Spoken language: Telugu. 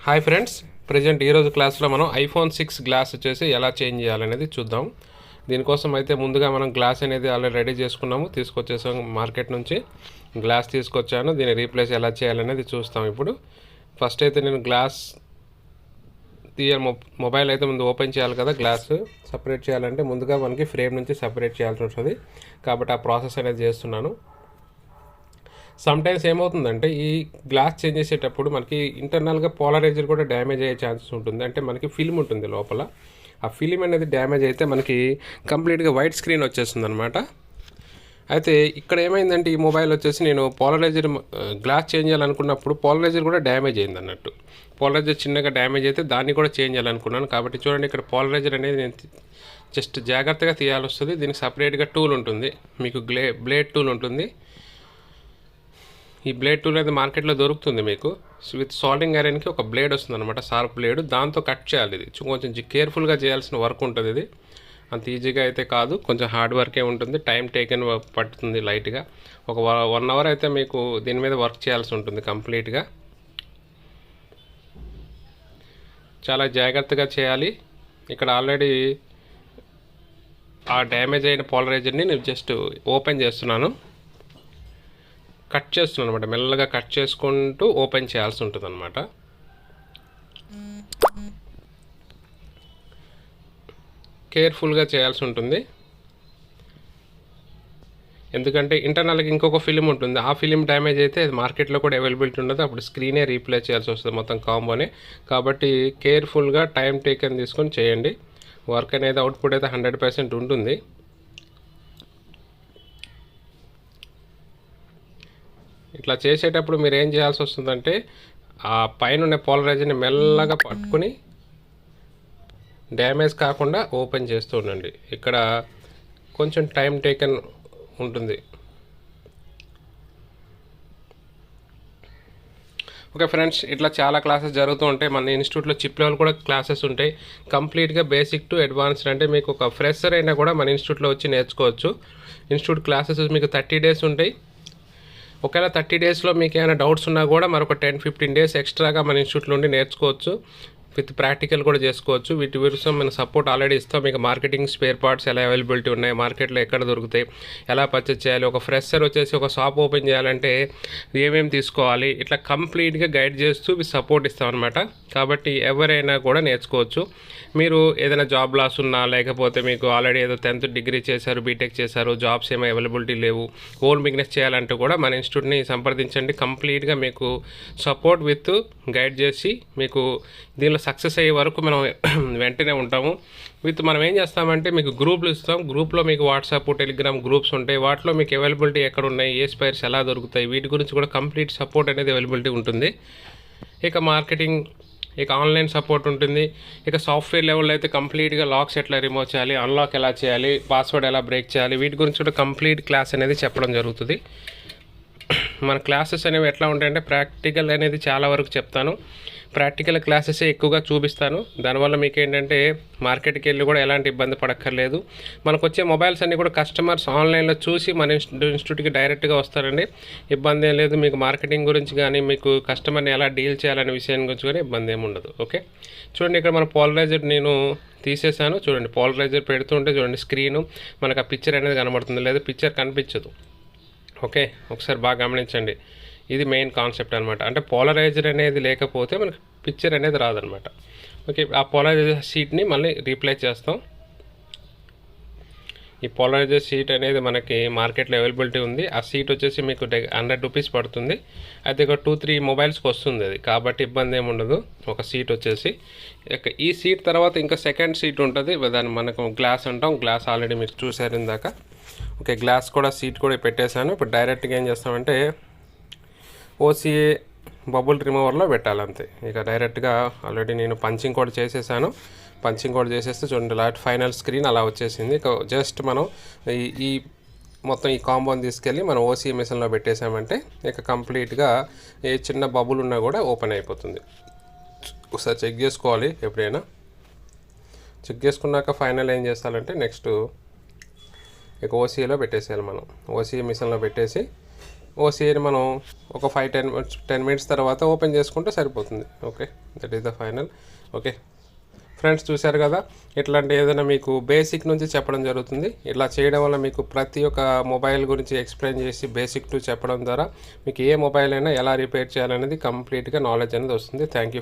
హాయ్ ఫ్రెండ్స్, ప్రజెంట్ ఈరోజు క్లాస్లో మనం ఐఫోన్ 6 గ్లాస్ వచ్చేసి ఎలా చేంజ్ చేయాలనేది చూద్దాం. దీనికోసం అయితే ముందుగా మనం గ్లాస్ అనేది ఆల్రెడీ రెడీ చేసుకున్నాము, తీసుకొచ్చేసాం మార్కెట్ నుంచి. గ్లాస్ తీసుకొచ్చాను, దీన్ని రీప్లేస్ ఎలా చేయాలనేది చూస్తాం. ఇప్పుడు ఫస్ట్ అయితే నేను గ్లాస్ మొబైల్ అయితే ముందు ఓపెన్ చేయాలి కదా. గ్లాస్ సపరేట్ చేయాలంటే ముందుగా మనకి ఫ్రేమ్ నుంచి సపరేట్ చేయాల్సి ఉంటుంది, కాబట్టి ఆ ప్రాసెస్ అనేది చేస్తున్నాను. సమ్టైమ్స్ ఏమవుతుందంటే ఈ గ్లాస్ చేంజ్ చేసేటప్పుడు మనకి ఇంటర్నల్గా పోలరైజర్ కూడా డ్యామేజ్ అయ్యే ఛాన్సెస్ ఉంటుంది. అంటే మనకి ఫిల్మ్ ఉంటుంది లోపల, ఆ ఫిల్మ్ అనేది డ్యామేజ్ అయితే మనకి కంప్లీట్గా వైట్ స్క్రీన్ వచ్చేస్తుంది అనమాట. అయితే ఇక్కడ ఏమైందంటే ఈ మొబైల్ వచ్చేసి నేను పోలరైజర్ గ్లాస్ చేంజ్ చేయాలనుకున్నప్పుడు పోలరైజర్ కూడా డ్యామేజ్ అయింది అన్నట్టు. పోలరైజర్ చిన్నగా డ్యామేజ్ అయితే దాన్ని కూడా చేంజ్ చేయాలనుకున్నాను. కాబట్టి చూడండి, ఇక్కడ పోలరైజర్ అనేది నేను జస్ట్ జాగ్రత్తగా తీయాల్సి వస్తుంది. దీనికి సపరేట్గా టూల్ ఉంటుంది, మీకు బ్లేడ్ టూల్ ఉంటుంది. ఈ బ్లేడ్ టూల్ అనేది మార్కెట్లో దొరుకుతుంది మీకు. విత్ సాల్డింగ్ ఐరన్కి ఒక బ్లేడ్ వస్తుంది అనమాట, షార్ప్ బ్లేడ్. దాంతో కట్ చేయాలి. ఇది కొంచెం కేర్ఫుల్గా చేయాల్సిన వర్క్ ఉంటుంది. ఇది అంత ఈజీగా అయితే కాదు, కొంచెం హార్డ్ వర్కే ఉంటుంది. టైం టేకెన్ పడుతుంది లైట్గా. ఒక 1 అవర్ అయితే మీకు దీని మీద వర్క్ చేయాల్సి ఉంటుంది కంప్లీట్గా. చాలా జాగ్రత్తగా చేయాలి. ఇక్కడ ఆల్రెడీ ఆ డ్యామేజ్ అయిన పోలరైజర్ని నేను జస్ట్ ఓపెన్ చేస్తున్నాను, కట్ చేస్తున్నాను అనమాట. మెల్లగా కట్ చేసుకుంటూ ఓపెన్ చేయాల్సి ఉంటుంది అనమాట. కేర్ఫుల్గా చేయాల్సి ఉంటుంది, ఎందుకంటే ఇంటర్నల్గా ఇంకొక ఫిలిం ఉంటుంది. ఆ ఫిలిం డ్యామేజ్ అయితే అది మార్కెట్లో కూడా అవైలబిలిటీ ఉండదు, అప్పుడు స్క్రీనే రీప్లేస్ చేయాల్సి వస్తుంది మొత్తం కాంబోనే. కాబట్టి కేర్ఫుల్గా టైం టేకన్ తీసుకొని చేయండి. వర్క్ అనేది అవుట్పుట్ అయితే 100% ఉంటుంది. ఇట్లా చేసేటప్పుడు మీరు ఏం చేయాల్సి వస్తుందంటే ఆ పైన ఉన్న పోలరైజర్ని మెల్లగా పట్టుకుని డ్యామేజ్ కాకుండా ఓపెన్ చేస్తూ ఉండండి. ఇక్కడ కొంచెం టైం టేకన్ ఉంటుంది. ఓకే ఫ్రెండ్స్, ఇట్లా చాలా క్లాసెస్ జరుగుతూ ఉంటాయి. మన ఇన్స్టిట్యూట్లో చిప్ లెవెల్ కూడా క్లాసెస్ ఉంటాయి. కంప్లీట్గా బేసిక్ టు అడ్వాన్స్డ్. అంటే మీకు ఒక ఫ్రెషర్ అయినా కూడా మన ఇన్స్టిట్యూట్లో వచ్చి నేర్చుకోవచ్చు. ఇన్స్టిట్యూట్ క్లాసెస్ మీకు 30 డేస్ ఉంటాయి. ఒకవేళ 30 డేస్లో మీకు ఏమైనా డౌట్స్ ఉన్నా కూడా మరొక 10-15 డేస్ ఎక్స్ట్రాగా మన ఇన్స్టిట్యూట్లో ఉండి నేర్చుకోవచ్చు. విత్ ప్రాక్టికల్ కూడా చేసుకోవచ్చు. వీటి విషయం మనం సపోర్ట్ ఆల్రెడీ ఇస్తాం. మీకు మార్కెటింగ్ స్పేర్ పార్ట్స్ ఎలా అవైలబిలిటీ ఉన్నాయి, మార్కెట్లో ఎక్కడ దొరుకుతాయి, ఎలా పర్చేస్ చేయాలి, ఒక ఫ్రెషర్ వచ్చేసి ఒక షాప్ ఓపెన్ చేయాలంటే ఏమేమి తీసుకోవాలి, ఇట్లా కంప్లీట్గా గైడ్ చేస్తూ సపోర్ట్ ఇస్తాం అనమాట. కాబట్టి ఎవరైనా కూడా నేర్చుకోవచ్చు. మీరు ఏదైనా జాబ్ లాస్ ఉన్నా, లేకపోతే మీకు ఆల్రెడీ ఏదో 10th డిగ్రీ చేశారు, బీటెక్ చేశారు, జాబ్స్ ఏమీ అవైలబిలిటీ లేవు, ఓన్ బిజినెస్ చేయాలంటే కూడా మన ఇన్స్టిట్యూట్ని సంప్రదించండి. కంప్లీట్గా మీకు సపోర్ట్ విత్ గైడ్ చేసి మీకు దీనిలో సక్సెస్ అయ్యే వరకు మనం వెంటనే ఉంటాము. మనం ఏం చేస్తామంటే మీకు గ్రూపులు ఇస్తాం. గ్రూప్లో మీకు వాట్సాప్, టెలిగ్రామ్ గ్రూప్స్ ఉంటాయి. వాటిలో మీకు అవైలబిలిటీ ఎక్కడ ఉన్నాయి, ఏ స్పైర్స్ ఎలా దొరుకుతాయి, వీటి గురించి కూడా కంప్లీట్ సపోర్ట్ అనేది అవైలబిలిటీ ఉంటుంది. ఇక మార్కెటింగ్, ఇక ఆన్లైన్ సపోర్ట్ ఉంటుంది. ఇక సాఫ్ట్వేర్ లెవెల్లో అయితే కంప్లీట్గా లాక్స్ ఎట్లా రిమూవ్ చేయాలి, అన్లాక్ ఎలా చేయాలి, పాస్వర్డ్ ఎలా బ్రేక్ చేయాలి, వీటి గురించి కూడా కంప్లీట్ క్లాస్ అనేది చెప్పడం జరుగుతుంది. మన క్లాసెస్ అనేవి ఎట్లా ఉంటాయంటే ప్రాక్టికల్ అనేది చాలా వరకు చెప్తాను. ప్రాక్టికల్ క్లాసెసే ఎక్కువగా చూపిస్తాను. దానివల్ల మీకు ఏంటంటే మార్కెట్కి వెళ్ళి కూడా ఎలాంటి ఇబ్బంది పడక్కర్లేదు. మనకు వచ్చే మొబైల్స్ అన్నీ కూడా కస్టమర్స్ ఆన్లైన్లో చూసి మన ఇన్స్టిట్యూట్కి డైరెక్ట్గా వస్తారండి. ఇబ్బంది ఏం లేదు. మీకు మార్కెటింగ్ గురించి కానీ, మీకు కస్టమర్ని ఎలా డీల్ చేయాలనే విషయం గురించి కానీ ఇబ్బంది ఏమి ఉండదు. ఓకే, చూడండి, ఇక్కడ మన పోలరైజర్ నేను తీసేసాను. చూడండి, పోలరైజర్ పెడుతుంటే చూడండి స్క్రీను మనకు ఆ పిక్చర్ అనేది కనబడుతుంది, లేదా పిక్చర్ కనిపించదు. ఓకే, ఒకసారి బాగా గమనించండి. ఇది మెయిన్ కాన్సెప్ట్ అనమాట. అంటే పోలరైజర్ అనేది లేకపోతే మనకి పిక్చర్ అనేది రాదనమాట. ఓకే, ఆ పోలరైజర్ షీట్ని మళ్ళీ రీప్లేస్ చేస్తాం. ఈ పోలరైజర్ షీట్ అనేది మనకి మార్కెట్లో అవైలబిలిటీ ఉంది. ఆ షీట్ వచ్చేసి మీకు 100 రూపీస్ పడుతుంది. అయితే ఒక 2-3 మొబైల్స్కి వస్తుంది అది, కాబట్టి ఇబ్బంది ఏమి ఉండదు. ఒక షీట్ వచ్చేసి ఈ షీట్ తర్వాత ఇంకా సెకండ్ షీట్ ఉంటుంది, దాన్ని మనకు గ్లాస్ అంటాం. గ్లాస్ ఆల్రెడీ మీరు చూసారు ఇందాక. ఓకే, గ్లాస్ కూడా షీట్ కూడా పెట్టేశాను. ఇప్పుడు డైరెక్ట్గా ఏం చేస్తామంటే ఓసీఏ బబుల్ రిమూవర్లో పెట్టాలంతే. ఇక డైరెక్ట్గా ఆల్రెడీ నేను పంచింగ్ కూడా చేసేసాను. పంచింగ్ కూడా చేసేస్తే చూడండి లాస్ట్ ఫైనల్ స్క్రీన్ అలా వచ్చేసింది. ఇక జస్ట్ మనం ఈ మొత్తం ఈ కాంబోని తీసుకెళ్ళి మనం ఓసీఏ మిషన్లో పెట్టేసామంటే ఇక కంప్లీట్గా ఏ చిన్న బబుల్ ఉన్నా కూడా ఓపెన్ అయిపోతుంది. ఒకసారి చెక్ చేసుకోవాలి ఎప్పుడైనా. చెక్ చేసుకున్నాక ఫైనల్ ఏం చేస్తారంటే నెక్స్ట్ ఇక ఓసీఏలో పెట్టేసేయాలి. మనం ఓసీఏ మిషన్లో పెట్టేసి ఓసీఏని మనం ఒక 10 మినిట్స్ తర్వాత ఓపెన్ చేసుకుంటే సరిపోతుంది. Okay, that is the final. Okay friends, చూశారు కదా, ఇట్లాంటి ఏదైనా మీకు బేసిక్ నుంచి చెప్పడం జరుగుతుంది. ఇట్లా చేయడం వల్ల మీకు ప్రతి ఒక్క మొబైల్ గురించి ఎక్స్ప్లెయిన్ చేసి బేసిక్ టు చెప్పడం ద్వారా మీకు ఏ మొబైల్ అయినా ఎలా రిపేర్ చేయాలనేది కంప్లీట్గా నాలెడ్జ్ అనేది వస్తుంది. Thank you.